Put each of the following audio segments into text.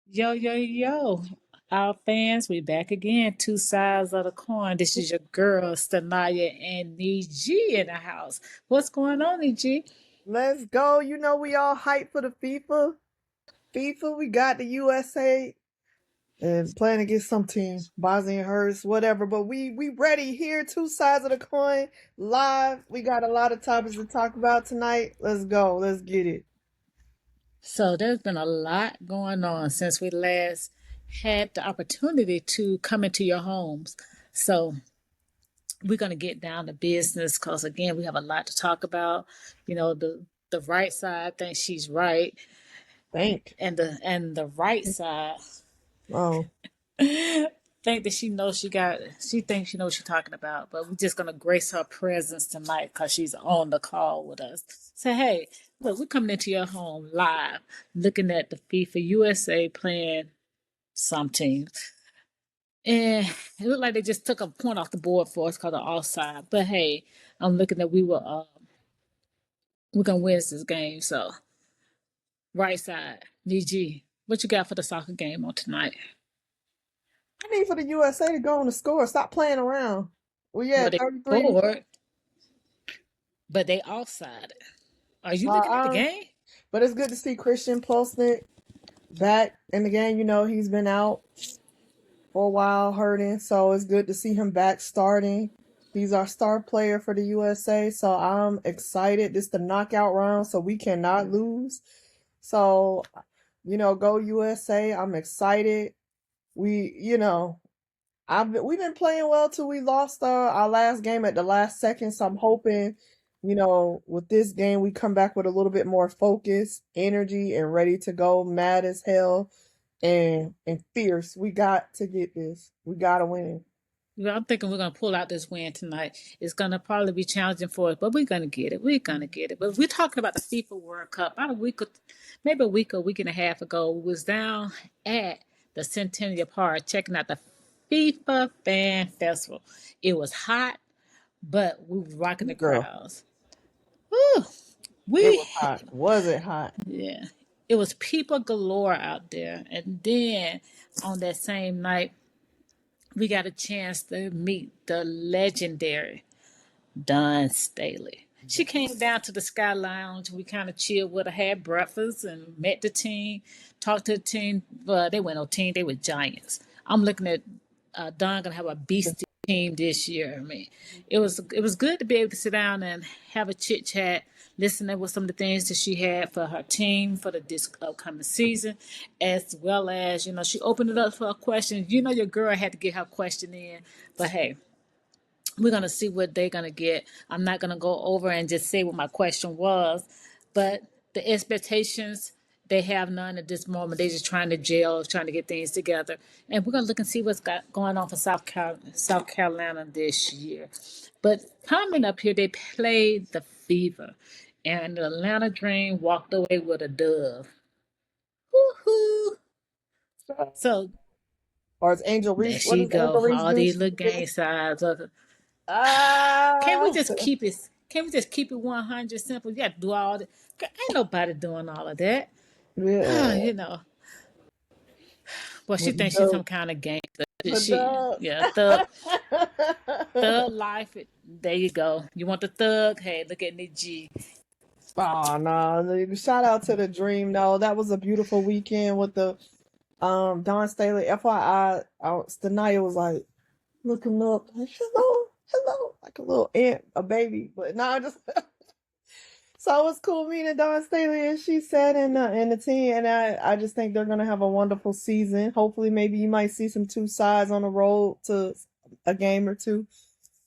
Yo, yo, yo. Our fans, we back again. Two sides of the coin. This is your girl, Stania and Nie G in the house. What's going on, Nie G? Let's go. You know we all hyped for the FIFA. FIFA, we got the USA and playing against some team, Bosnia and Herz, whatever. But we ready here. Two sides of the coin, live. We got a lot of topics to talk about tonight. Let's go. Let's get it. So, there's been a lot going on since we last had the opportunity to come into your homes. So, we're going to get down to business because, again, we have a lot to talk about. The right side thinks she's right, Think. and the right side Oh, think that she thinks she knows what she's talking about, but we're just gonna grace her presence tonight because she's on the call with us. Say, hey, look, we're coming into your home live, looking at the FIFA USA playing some teams. And it looked like they just took a point off the board for us called the offside. But hey, I'm looking at we're gonna win this game. So right side, DG, what you got for the soccer game on tonight? I need for the USA to go on the score. Stop playing around. We Well, at they 33. scored, but they offside. Are you looking at the Uh, game? but it's good to see Christian Pulisic back in the game. You know he's been out for a while hurting, so it's good to see him back starting. He's our star player for the USA, so I'm excited. This is the knockout round, so we cannot lose. So, go USA. I'm excited. We've been playing well till we lost our last game at the last second. So I'm hoping, with this game we come back with a little bit more focus, energy, and ready to go, mad as hell and fierce. We got to get this. We gotta win. Well, I'm thinking we're gonna pull out this win tonight. It's gonna probably be challenging for us, but we're gonna get it. We're gonna get it. But we're talking about the FIFA World Cup. About maybe a week and a half ago, we was down at the Centennial Park checking out the FIFA Fan Festival. It was hot, but we were rocking the Girl, crowds. Whew. it We was hot. Was it hot? Yeah, it was people galore out there. And then on that same night, we got a chance to meet the legendary Dawn Staley. She came down to the Sky Lounge. We kind of chilled with her, had breakfast, and met the team. Talked to the team. Well, they weren't no team; they were giants. I'm looking at Dawn gonna have a beastie team this year. I mean, it was good to be able to sit down and have a chit chat, listen to what some of the things that she had for her team for this upcoming season, as well as she opened it up for a question. Your girl had to get her question in, but hey, we're gonna see what they're gonna get. I'm not gonna go over and just say what my question was, but the expectations they have none at this moment. They're just trying to gel, trying to get things together, and we're gonna look and see what's going on for South Carolina this year. But coming up here, they played the Fever, and the Atlanta Dream walked away with a dove. Woohoo! So Or it's Angel there Reese. What she does go. Angel Reese All do? these little gang signs of Can't we Ah, just keep it? Can't we just keep it 100 simple? You got to do all that. Ain't nobody doing all of that. yeah. you know. Well, she With the thinks she's some dub. kind of gangster. The She, yeah, thug life. There you go. You want the thug? Hey, look at the G. Oh no! Shout out to the Dream. No, that was a beautiful weekend with the Don Staley. FYI, Stania was like looking up, like, hello, hello, like a little ant, a baby. But no, I just so it was cool meeting Don Staley, and she said in the team, and I just think they're gonna have a wonderful season. Hopefully, maybe you might see some two sides on the road to a game or two.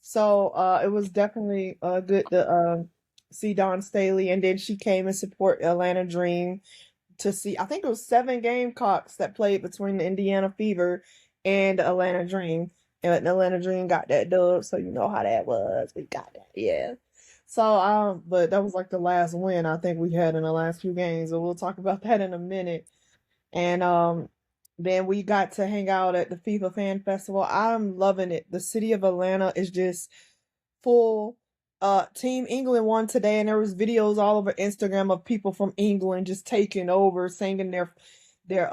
So it was definitely good to see Don Staley, and then she came and support Atlanta Dream to see. I think it was 7 Gamecocks that played between the Indiana Fever and the Atlanta Dream, and the Atlanta Dream got that dub. So you know how that was. We got that, yeah. So but that was like the last win I think we had in the last few games. So we'll talk about that in a minute. And then we got to hang out at the FIFA Fan Festival. I'm loving it. The city of Atlanta is just full. Team England won today, and there was videos all over Instagram of people from England just taking over, singing their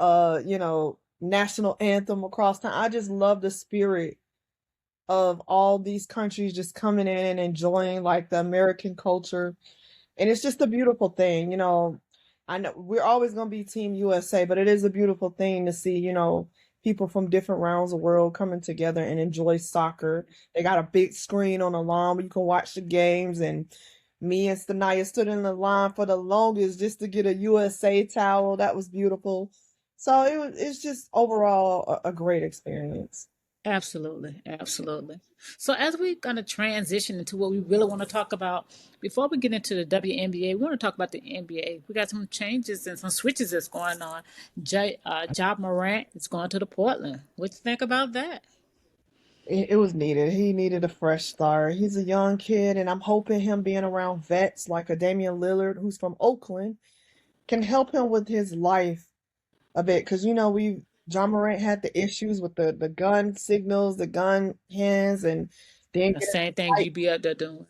national anthem across town. I just love the spirit of all these countries just coming in and enjoying like the American culture. And it's just a beautiful thing, you know. I know we're always going to be Team USA, but it is a beautiful thing to see, people from different rounds of the world coming together and enjoy soccer. They got a big screen on the lawn where you can watch the games. And me and Stania stood in the line for the longest just to get a USA towel. That was beautiful. So it's just overall a great experience. Absolutely, absolutely. So as we're gonna transition into what we really want to talk about, before we get into the WNBA, we want to talk about the NBA. We got some changes and some switches that's going on. Ja Morant is going to the Portland. What you think about that? It was needed. He needed a fresh start. He's a young kid, and I'm hoping him being around vets like a Damian Lillard, who's from Oakland, can help him with his life a bit. Because, John Morant had the issues with the gun signals, the gun hands, and then The get same thing in you be out there doing.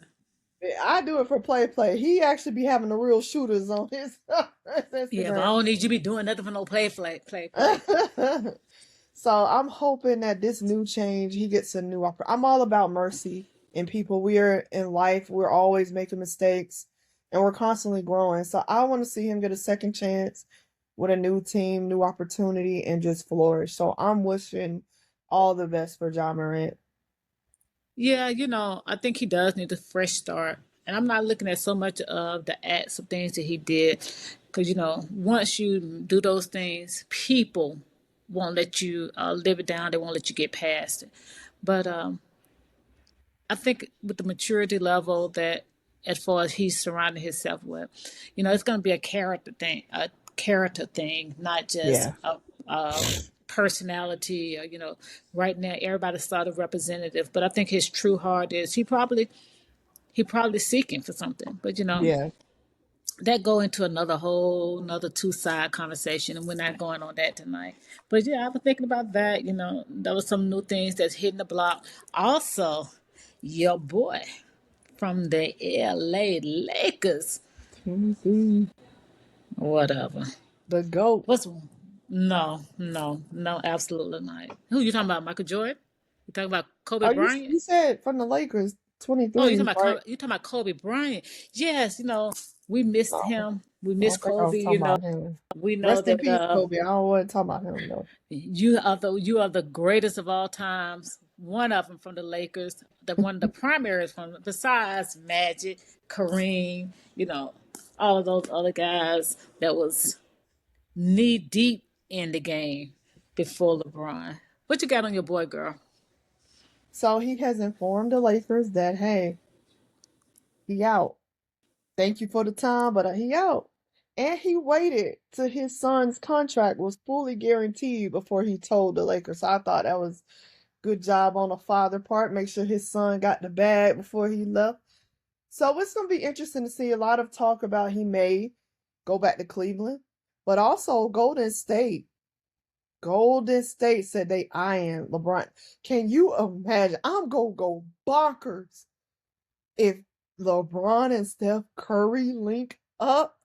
I do it for play. He actually be having the real shooters on his Yeah, but I Instagram. don't need you be doing nothing for no play. So I'm hoping that this new change, he gets a new opportunity. I'm all about mercy in people. We are in life, we're always making mistakes and we're constantly growing. So I want to see him get a second chance with a new team, new opportunity, and just flourish. So I'm wishing all the best for John Morant. Yeah, I think he does need a fresh start. And I'm not looking at so much of the acts of things that he did. Because, once you do those things, people won't let you live it down. They won't let you get past it. But I think with the maturity level that, as far as he's surrounding himself with, it's going to be a character thing, not just Yeah. a personality. Or, right now everybody's sort of representative, but I think his true heart is he probably seeking for something. But Yeah. that go into another two-side conversation, and we're not going on that tonight. But yeah, I was thinking about that. There was some new things that's hitting the block. Also, your boy from the LA Lakers, Timothy, whatever. the GOAT. What's no, absolutely not. Who you talking about? Michael Jordan? You talking about Kobe Oh, you Bryant? you said from the Lakers Oh, you 23, talking about right? Kobe Bryant? Yes, we missed No, him. We I missed don't think I was Kobe. talking about him. We know Rest in that peace, Kobe. I don't want to talk about him though. you are the greatest of all times. One of them from the Lakers, one of the primaries from besides Magic, Kareem, all of those other guys that was knee deep in the game before LeBron. What you got on your boy, girl? So he has informed the Lakers that hey, he out. Thank you for the time, but he out. And he waited till his son's contract was fully guaranteed before he told the Lakers. So I thought that was good job on the father part. Make sure his son got the bag before he left. So it's going to be interesting to see a lot of talk about he may go back to Cleveland, but also Golden State. Golden State said they eyeing LeBron. Can you imagine? I'm going to go bonkers if LeBron and Steph Curry link up.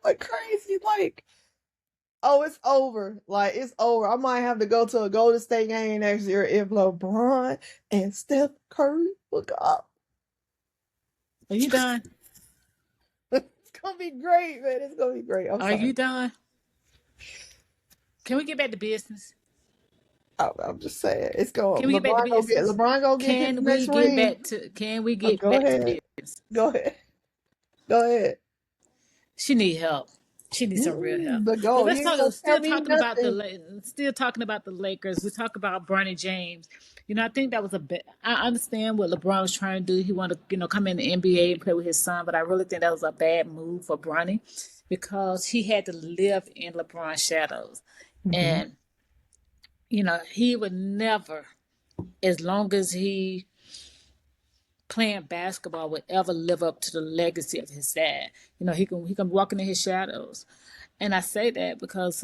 Like crazy. Like, oh, it's over. Like, it's over. I might have to go to a Golden State game next year if LeBron and Steph Curry look up. Are you done? It's gonna be great, man. It's gonna be great. I'm Are sorry. you done? Can we get back to business? I'm just saying. It's going. Can we get back to business? LeBron gonna get his Can we next get ring. back to? Can we get Go back to ahead. business? Go ahead. Go ahead. She need help. She needs some real help. The But goal. You let's ain't talk. gonna tell Still me talking about nothing. the Lakers. We talk about Bronny James. I think that was a bit. I understand what LeBron was trying to do. He wanted to, come in the NBA and play with his son. But I really think that was a bad move for Bronny because he had to live in LeBron's shadows, Mm-hmm. and he would never, as long as he playing basketball, would ever live up to the legacy of his dad. He can walk into his shadows. And I say that because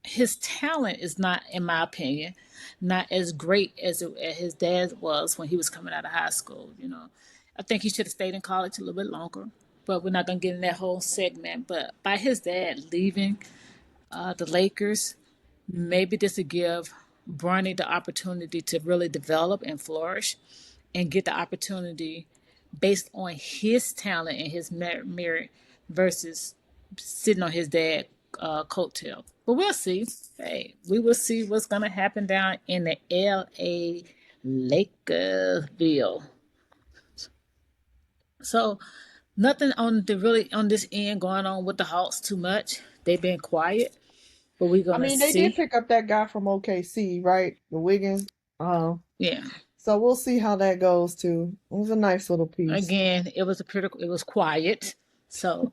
his talent is not, in my opinion, not as great as his dad was when he was coming out of high school. I think he should have stayed in college a little bit longer. but we're not gonna get in that whole segment. But by his dad leaving the Lakers, maybe this would give Bronny the opportunity to really develop and flourish and get the opportunity based on his talent and his merit versus sitting on his dad coattail. But we'll see. Hey, we will see what's going to happen down in the L.A. Lakerville. So nothing on the really on this end going on with the Hawks too much. They've been quiet, but we're I gonna mean, they did see. pick up that guy from OKC, right? The Wiggins. Yeah. So we'll see how that goes too. It was a nice little piece. Again, it was a critical. It was quiet, so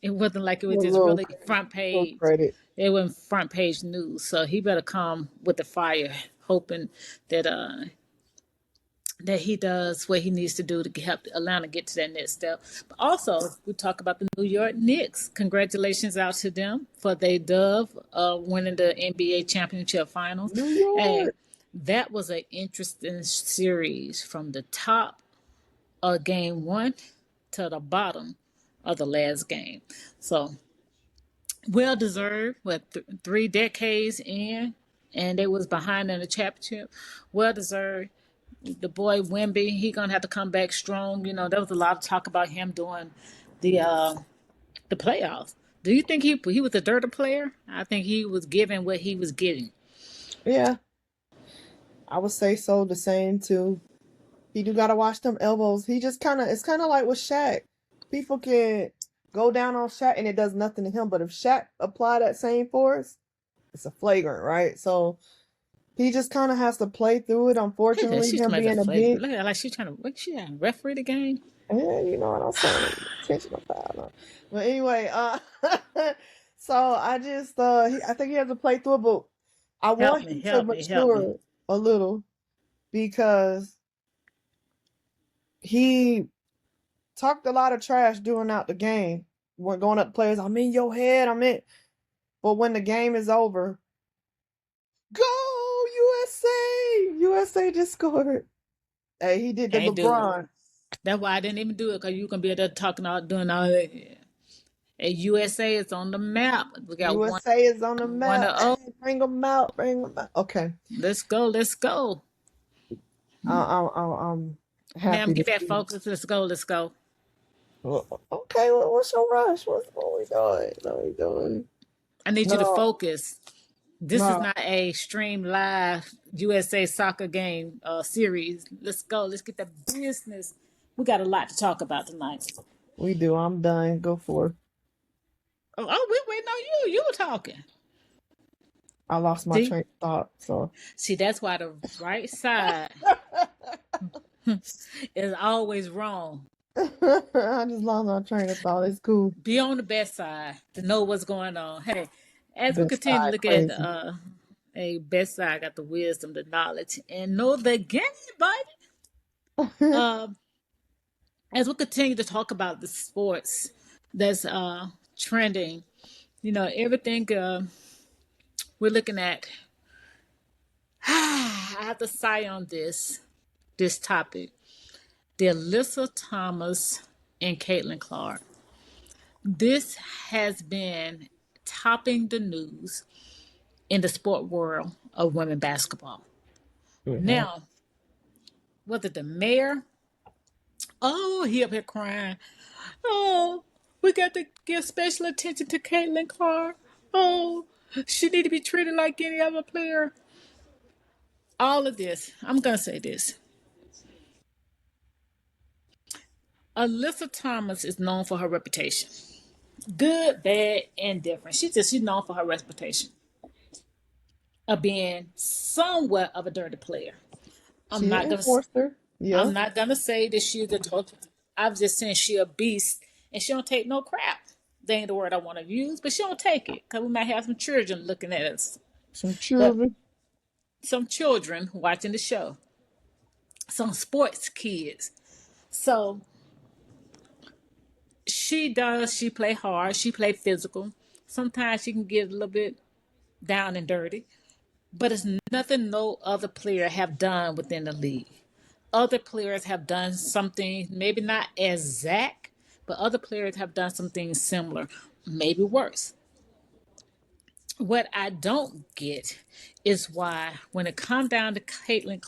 it wasn't like it A was just little, really front little page. credit. It wasn't front page news. So he better come with the fire, hoping that that he does what he needs to do to help Atlanta get to that next step. But also, we talk about the New York Knicks. Congratulations out to them for their dove winning the NBA championship finals. New Hey, York. that was an interesting series from the top of game one to the bottom of the last game. So well deserved. What 3 decades in, and they was behind in the championship. Well deserved. The boy Wemby, he gonna have to come back strong. You know, there was a lot of talk about him doing the uh the playoffs. Do you think he was a dirty player? I think he was given what he was getting. Yeah, I would say so. The same too. He do gotta watch them elbows. He just kind of, it's kind of like with Shaq. People can go down on Shaq and it does nothing to him, but if Shaq apply that same force, it's a flagrant, right? So he just kind of has to play through it. Look at that. Unfortunately, She's him talking about the being a flavor. big, Look at that, like she's trying to what she trying to referee the game. you know what I'm saying, intentional foul. No. But anyway, so I just, I think he has to play through it, but I Help want me, him to help me, help me. mature a little because he talked a lot of trash during out the game. When going up to players, I'm in your head, I'm in. But when the game is over, go USA! USA just scored. Hey, he did the Can't do it. LeBron. That's why I didn't even do it because you can be there talking all doing all that. And USA is on the map. We got USA is on the one map. to oh. Hey, bring them out, bring them out. Okay, Let's go, let's go. I'm Ma'am, happy to get that see. focus. Let's go, let's go. Okay, what's your rush? What we doing? What we doing? I need you to No, focus. This is no, not a stream live USA soccer game series. Let's go. Let's get the business. We got a lot to talk about tonight. we do. I'm done. Go for it. Oh, we waiting on you. You were talking. I lost my See? train of thought, so. See, that's why the right side is always wrong. I just lost my train of thought. It's cool. Be on the best side to know what's going on. Hey, as we Best continue to side look at crazy. a best side, got the wisdom, the knowledge, and know the game, buddy. As we continue to talk about the sports that's trending, you know, everything we're looking at. I have to sigh on this topic. The Alyssa Thomas and Caitlin Clark. This has been topping the news in the sport world of women basketball. Mhm. Now, whether the mayor, oh, he up here crying, oh, we got to give special attention to Caitlin Clark. Oh, she need to be treated like any other player. All of this, I'm gonna say this. Alyssa Thomas is known for her reputation. Good, bad, and different. She's known for her reputation of being somewhat of a dirty player. I'm She an not gonna enforcer. Yeah. I'm not gonna say that she's a total. I'm just saying she a beast and she don't take no crap. That ain't the word I want to use, but she don't take it because we might have some children looking at us. Some But children. some children watching the show, some sports kids. So she does. She play hard. She play physical. Sometimes she can get a little bit down and dirty, but it's nothing no other player have done within the league. Other players have done something maybe not exact, but other players have done some things similar, maybe worse. What I don't get is why, when it comes down to Caitlin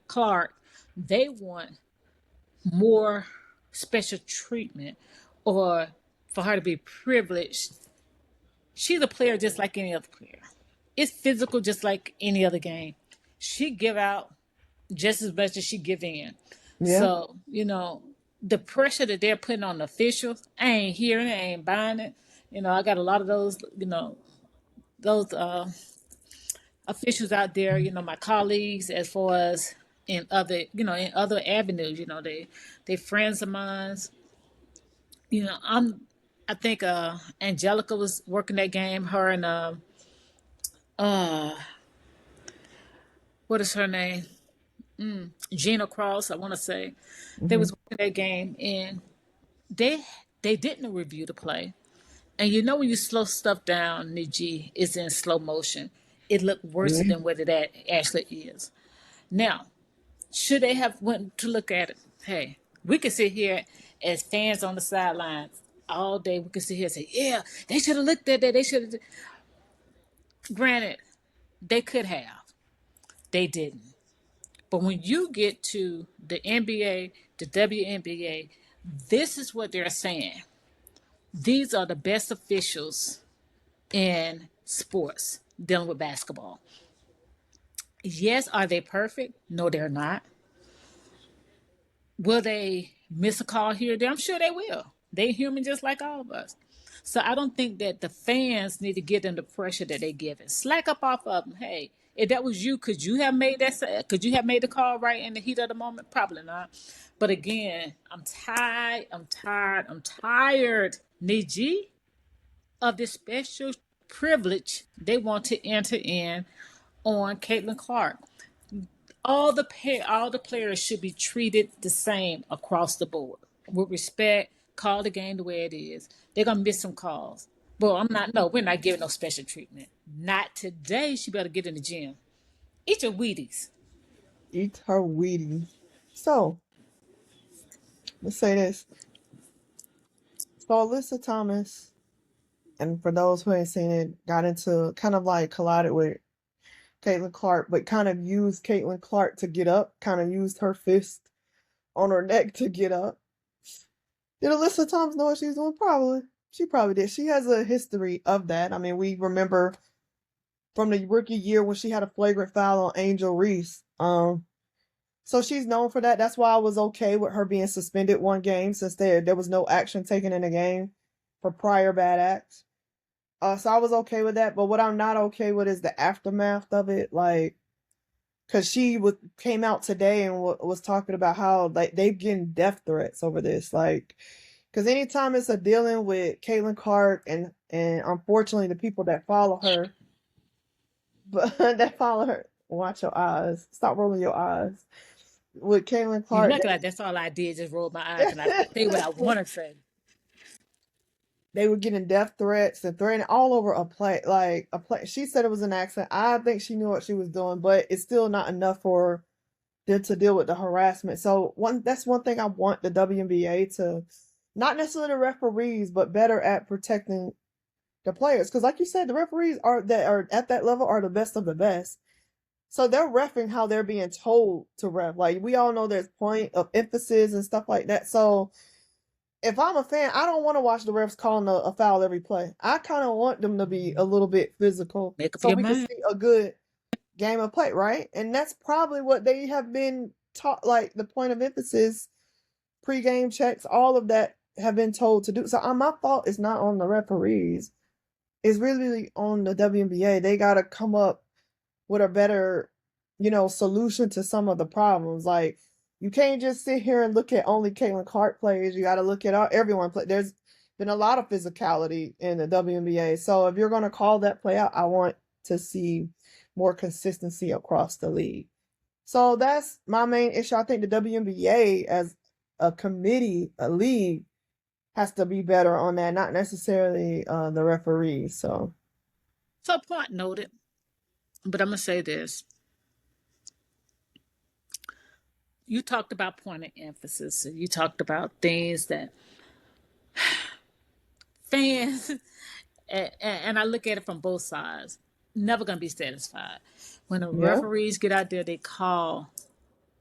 Clark, they want more special treatment or for her to be privileged. She's a player just like any other player. It's physical just like any other game. She give out just as much as she give in. Yeah. So, the pressure that they're putting on the officials, I ain't hearing it, I ain't buying it. I got a lot of those officials out there, my colleagues, as far as in other avenues, they friends of mine. You know, I'm I think Angelica was working that game, her and uh what is her name? Gina Cross, I wanna say. They Hmm. was working that game and they they didn't review the play. And when you slow stuff down, Niji is in slow motion. It looked worse Yeah. than what it actually is. Now, should they have went to look at it? Hey, we could sit here as fans on the sidelines all day. We could sit here and say, "Yeah, they should have looked at that. They should have." Granted, they could have. They didn't. But when you get to the NBA, the WNBA, this is what they're saying. These are the best officials in sports dealing with basketball. Yes, are they perfect? No, they're not. Will they miss a call here or there? I'm sure they will. They human just like all of us. So I don't think that the fans need to give them the pressure that they give it. Slack up off of them. Hey, if that was you, could you have made that? Could you have made the call right in the heat of the moment? Probably not. But again, I'm tired. I'm tired. I'm tired, Niji, of this special privilege they want to enter in on Caitlin Clark. All the players should be treated the same across the board with respect. Call the game the way it is. They're gonna miss some calls. Well, I'm not. No, we're not giving no special treatment. Not today. She better get in the gym. Eat your Wheaties. Eat her Wheaties. So, let's say this. So, Alyssa Thomas, and for those who ain't seen it, got into kind of like collided with Caitlin Clark, but kind of used Caitlin Clark to get up, kind of used her fist on her neck to get up. Did Alyssa Thomas know what she was doing? Probably. She probably did. She has a history of that. I mean, we remember from the rookie year when she had a flagrant foul on Angel Reese. So she's known for that. That's why I was okay with her being suspended one game since there was no action taken in the game for prior bad acts. So I was okay with that. But what I'm not okay with is the aftermath of it. Like, because came out today and was talking about how like they've getting death threats over this. Like, because anytime it's a dealing with Caitlin Clark and unfortunately the people that follow her, but that follow her, watch your eyes, stop rolling your eyes. With Caitlin You Clark, lucky like that's all I did. Just roll my eyes and I say what I want to say. they were getting death threats and threatening all over a play. Like a play, she said it was an accident. I think she knew what she was doing, but it's still not enough for them to deal with the harassment. So that's one thing I want the WNBA to, not necessarily the referees, but better at protecting the players. Because like you said, the referees that are at that level are the best of the best. So they're refing how they're being told to ref. Like we all know there's point of emphasis and stuff like that. So if I'm a fan, I don't want to watch the refs calling a foul every play. I kind of want them to be a little bit physical Make up so your we can mind. see a good game of play, right? And that's probably what they have been taught, like the point of emphasis, pre-game checks, all of that have been told to do. So my fault is not on the referees. It's really on the WNBA. They got to come up with a better, solution to some of the problems. Like you can't just sit here and look at only Caitlin Clark plays. You got to look at everyone play. There's been a lot of physicality in the WNBA. So if you're going to call that play out, I want to see more consistency across the league. So that's my main issue. I think the WNBA as a committee, a league, has to be better on that, not necessarily the referees. So So point noted. But I'm gonna say this. You talked about point of emphasis. You talked about things that fans, and I look at it from both sides, never gonna be satisfied. When the Yeah. referees get out there, they call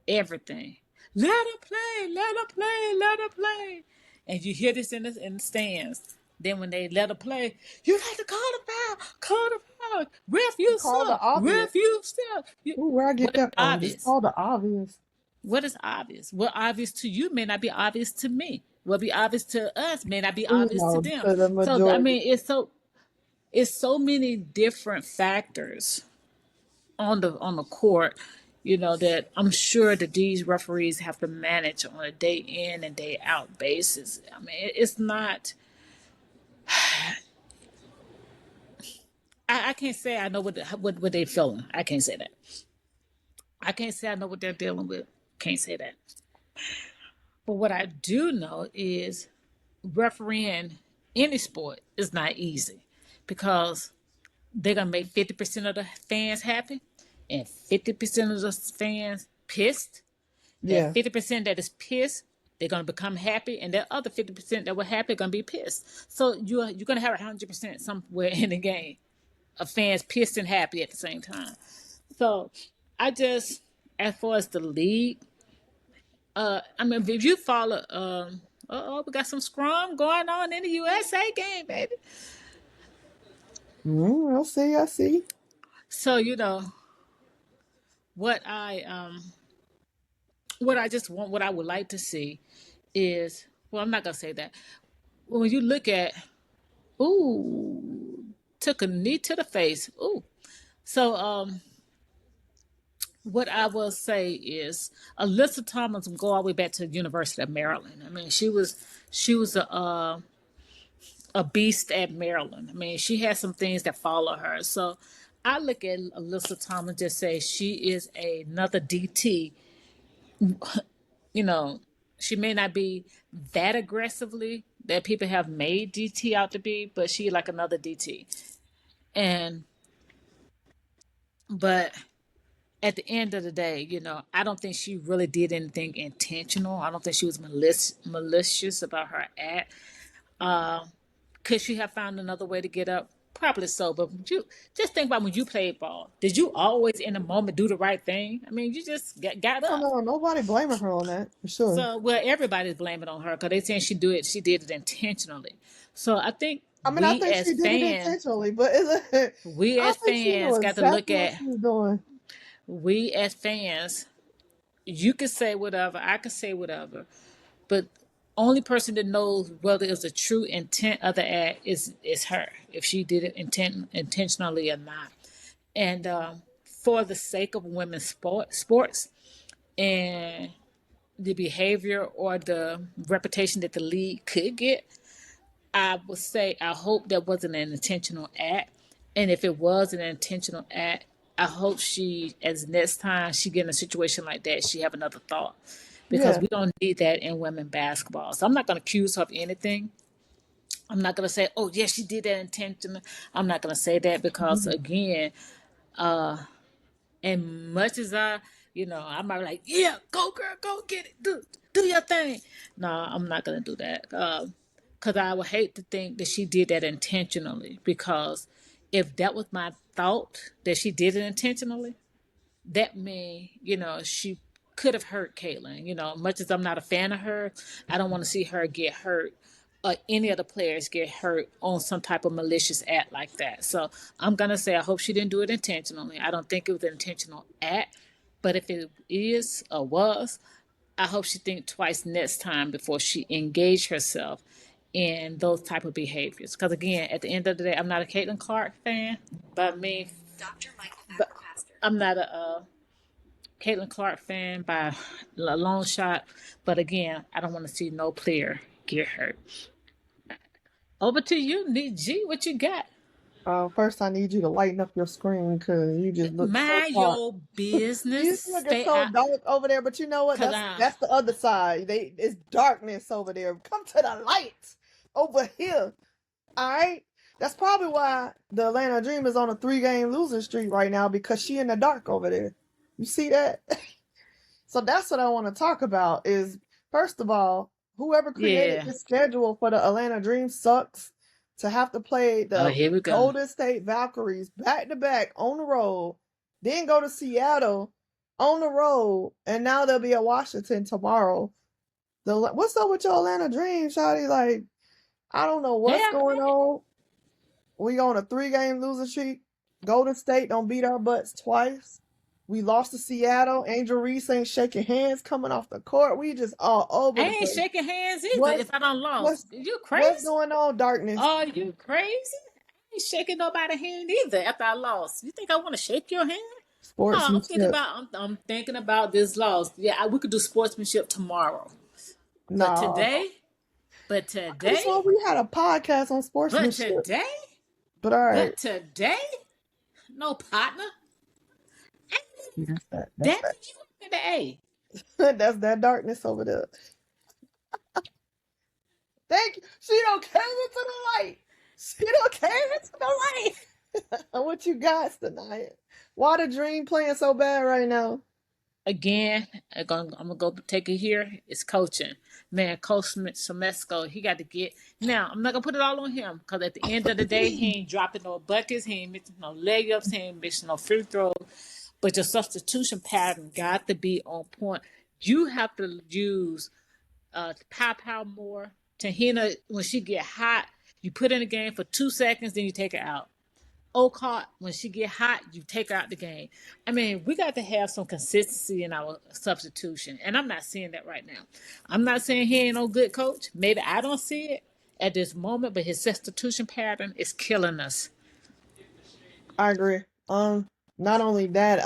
everything. Let her play, let her play, let her play. And you hear this in the stands. Then when they let her play, you got to call the foul, call the foul. Ref, you Call the suck. obvious. Ref, you suck. Ooh, where I get What is that from? Just obvious? call the obvious. What is obvious? What obvious to you may not be obvious to me. What be obvious to us may not be You obvious to know, them. to the So I majority. mean, it's so many different factors on the court, that I'm sure that these referees have to manage on a day in and day out basis. I mean, it's not. I can't say I know what they're feeling. I can't say that. I can't say I know what they're dealing with. Can't say that. But what I do know is refereeing any sport is not easy because they're gonna make 50% of the fans happy and 50% of the fans pissed. That Yeah. 50% that is pissed, they're gonna become happy, and that other 50% that were happy are gonna be pissed. So you're gonna have 100% somewhere in the game of fans pissed and happy at the same time. So I just, as far as the league, I mean, if you follow, we got some scrum going on in the USA game, baby. I see. I see. So what what I just want, what I would like to see is, well, I'm not gonna say that. When you look at, ooh, took a knee to the face, ooh. So what I will say is, Alyssa Thomas will go all the way back to the University of Maryland. I mean, she was a beast at Maryland. I mean, she has some things that follow her. So I look at Alyssa Thomas, just say she is another DT. You know, she may not be that aggressively that people have made DT out to be, but she like another DT. And but at the end of the day, I don't think she really did anything intentional. I don't think she was malicious about her act. Could she have found another way to get up? Probably so. But you just think about when you played ball. Did you always in the moment do the right thing? I mean, you just got Oh up. no, nobody blaming her on that for sure. So, well, everybody's blaming on her because they saying she did it intentionally. So I think I mean, I we think as she did it fans, intentionally, but I we as think she knew fans got to look exactly what at she was doing. we as fans. You could say whatever, I could say whatever, but only person that knows whether it's the true intent of the act is her. If she did it intentionally or not, and for the sake of women's sports and the behavior or the reputation that the league could get, I would say I hope that wasn't an intentional act. And if it was an intentional act, I hope she, as next time she get in a situation like that, she have another thought. Because Yeah. we don't need that in women basketball. So I'm not gonna accuse her of anything. I'm not gonna say, oh yes, she did that intentionally. I'm not gonna say that because Mhm. again, and much as I might be like, yeah, go girl, go get it, do your thing. No, I'm not gonna do that. Because I would hate to think that she did that intentionally. Because if that was my thought that she did it intentionally, that means she could have hurt Caitlyn. Much as I'm not a fan of her, I don't want to see her get hurt or any of the players get hurt on some type of malicious act like that. So I'm gonna say I hope she didn't do it intentionally. I don't think it was an intentional act, but if it is or was, I hope she think twice next time before she engage herself in those type of behaviors. Because again, at the end of the day, I'm not a Caitlin Clark fan, but but I'm not a Caitlin Clark fan by a long shot. But again, I don't want to see no player get hurt. Over to you, Nie G. What you got? First, I need you to lighten up your screen because you just look so Mind dark. your business. You looking Stay so out. dark over there, but you know what? Cause That's the other side. It's darkness over there. Come to the light over here. All right. That's probably why the Atlanta Dream is on a 3-game losing streak right now because she in the dark over there. You see that? So that's what I want to talk about. Is first of all, whoever created yeah, this schedule for the Atlanta Dream sucks. to have to play the Here we go. Golden State Valkyries back to back on the road, then go to Seattle on the road, and now they'll be at Washington tomorrow. What's up with your Atlanta Dream, shawty? Like, I don't know what's going on. We on a 3-game losing streak. Golden State don't beat our butts twice. We lost to Seattle. Angel Reese ain't shaking hands coming off the court. We just all over I the place. ain't shaking hands either if I don't lost. You crazy? What's going on, darkness? Oh, you crazy? I ain't shaking nobody's hand either after I lost. You think I want to shake your hand? Sportsmanship. I'm thinking about this loss. Yeah, we could do sportsmanship tomorrow. No. But today. That's why we had a podcast on sportsmanship. But today. But all right. But today, no partner. That's you in the A. That's that darkness over there. Thank you. She don't carry it to the light. She don't carry it to the light. What you got tonight? Why the Dream playing so bad right now? Again, I'm gonna go take it here. It's coaching, man. Coach Semesco, he got to get. Now I'm not gonna put it all on him because at the end of the day, he ain't dropping no buckets, he ain't missing no layups, he ain't missing no free throws. But your substitution pattern got to be on point. You have to use Pow more. Tahina, when she get hot, you put in the game for 2 seconds, then you take her out. Ocott, when she get hot, you take her out the game. I mean, we got to have some consistency in our substitution, and I'm not seeing that right now. I'm not saying he ain't no good coach. Maybe I don't see it at this moment, but his substitution pattern is killing us. I agree. Not only that,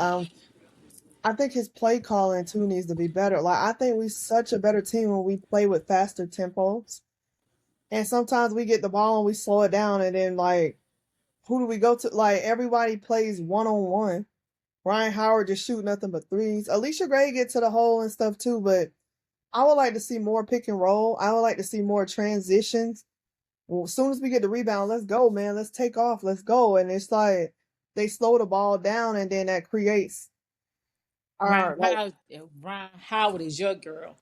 I think his play calling too needs to be better. Like, I think we're such a better team when we play with faster tempos. And sometimes we get the ball and we slow it down, and then like, who do we go to? Like, everybody plays one-on-one. Ryan Howard just shoot nothing but threes. Alicia Gray get to the hole and stuff too, but I would like to see more pick and roll. I would like to see more transitions. Well, as soon as we get the rebound, let's go, man. Let's take off. Let's go. And it's like they slow the ball down, and then that creates. Ryan Howard is your girl.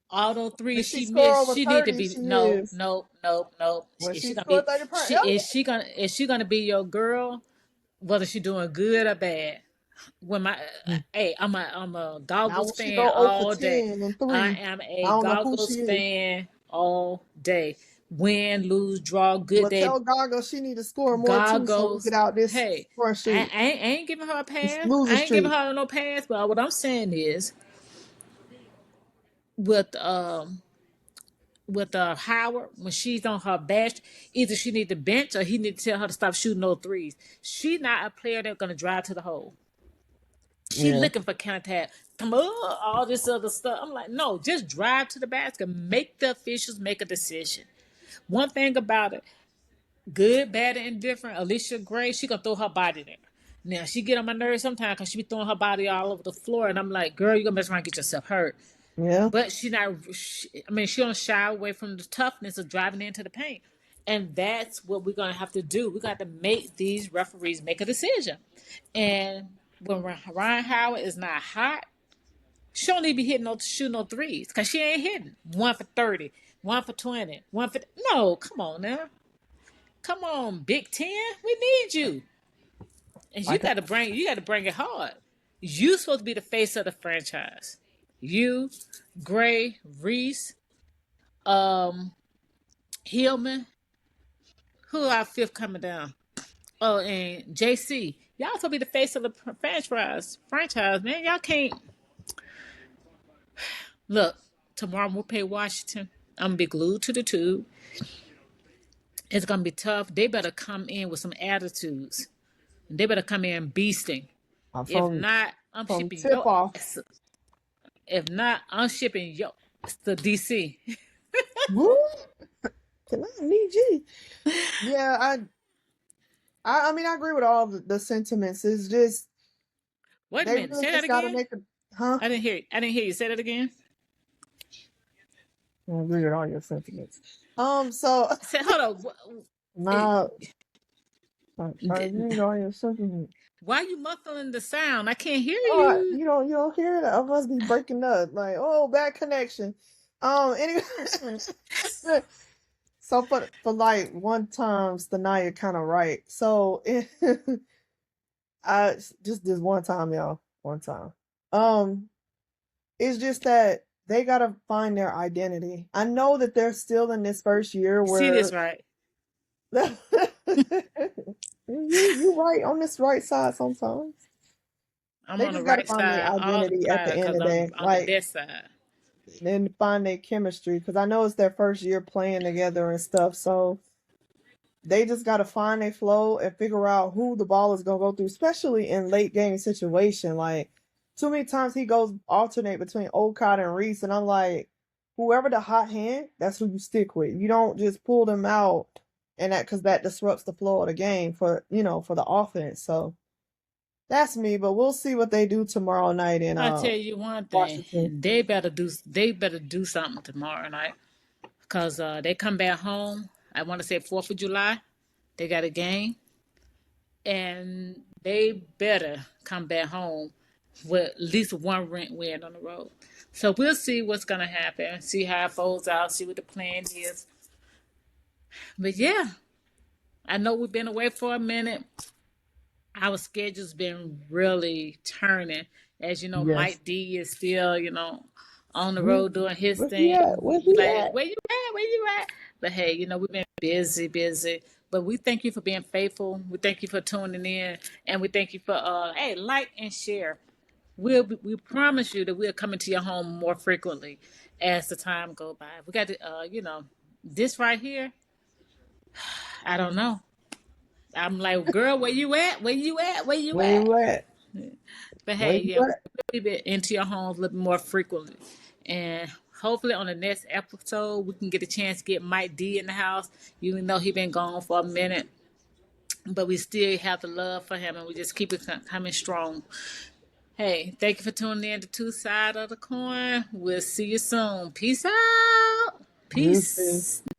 All those threes she missed, she 30, need to be no. When Is she gonna be your girl, whether she doing good or bad? When I'm a goggles fan all day. I am a goggles fan all day. Win, lose, draw, good day. Tell Goggles she need to score more too, so we get out this front street. I ain't giving her a pass. I ain't giving her no pass. But what I'm saying is, with Howard, when she's on her best, either she need to bench or he need to tell her to stop shooting those threes. She's not a player that's gonna drive to the hole. She's looking for contact. All this other stuff. I'm like, no, just drive to the basket. Make the officials make a decision. One thing about it, good, bad, and indifferent, Alicia Gray, she gonna throw her body there. Now, she get on my nerves sometimes because she be throwing her body all over the floor, and I'm like, girl, you're gonna mess around and get yourself hurt. Yeah. But she don't shy away from the toughness of driving into the paint. And that's what we're gonna have to do. We got to make these referees make a decision. And when Ryan Howard is not hot, she don't need to be shooting no threes because she ain't hitting 1 for 30, 1 for 20, 1 for. No, come on now. Come on, Big Ten. We need you. And you got to bring it hard. You supposed to be the face of the franchise. You, Gray, Reese, Hillman. Who our fifth coming down? Oh, and JC. Y'all supposed to be the face of the franchise, man. Y'all can't. Look, tomorrow we'll play Washington. I'm gonna be glued to the tube. It's gonna be tough. They better come in with some attitudes. They better come in beasting. If not, I'm shipping yo. If not, I'm shipping yo to DC. Can I need you? Yeah, I mean, I agree with all the sentiments. It's just wait a minute. Say that again. I didn't hear you. Say that again. I agree with all your sentiments. So say, hold on. I agree with all your sentiments. Why are you muffling the sound? I can't hear you. You don't hear it? I must be breaking up. Like, bad connection. Anyway. So for like one time, Stania kind of right. So I just this one time, y'all, one time. Um, it's just that they gotta find their identity. I know that they're still in this first year You see this where right? you right on this right side sometimes. I'm They on the just gotta right find their side all the identity at the time end because of the I'm day, on the like, best side. and find their chemistry. Because I know it's their first year playing together and stuff, so they just got to find their flow and figure out who the ball is going to go through, especially in late game situation. Like, too many times he goes alternate between Olcott and Reese, and I'm like, whoever the hot hand, that's who you stick with. You don't just pull them out, and that because that disrupts the flow of the game for for the offense. So that's me, but we'll see what they do tomorrow night in I'll tell you one thing: Washington. they better do something tomorrow night because they come back home. I want to say 4th of July. They got a game, and they better come back home with at least one rent win on the road. So we'll see what's gonna happen. See how it folds out. See what the plan is. But yeah, I know we've been away for a minute. Our schedule's been really turning. As you know, Yes. Mike D is still, on the Where, road doing his where's he thing. at? Where's We he like, at? where you at? Where you at? But hey, we've been busy, busy. But we thank you for being faithful. We thank you for tuning in, and we thank you for hey, like and share. We promise you that we'll come into your home more frequently as the time go by. We got to, this right here. I don't know. I'm like, girl, where you at? Where you at? Where you Where at? you at? But Where hey, you yeah, at? we'll be into your homes a little more frequently. And hopefully on the next episode, we can get a chance to get Mike D in the house. You know he been gone for a minute, but we still have the love for him, and we just keep it coming strong. Hey, thank you for tuning in to Two Side of the Coin. We'll see you soon. Peace out. Deuces. Peace.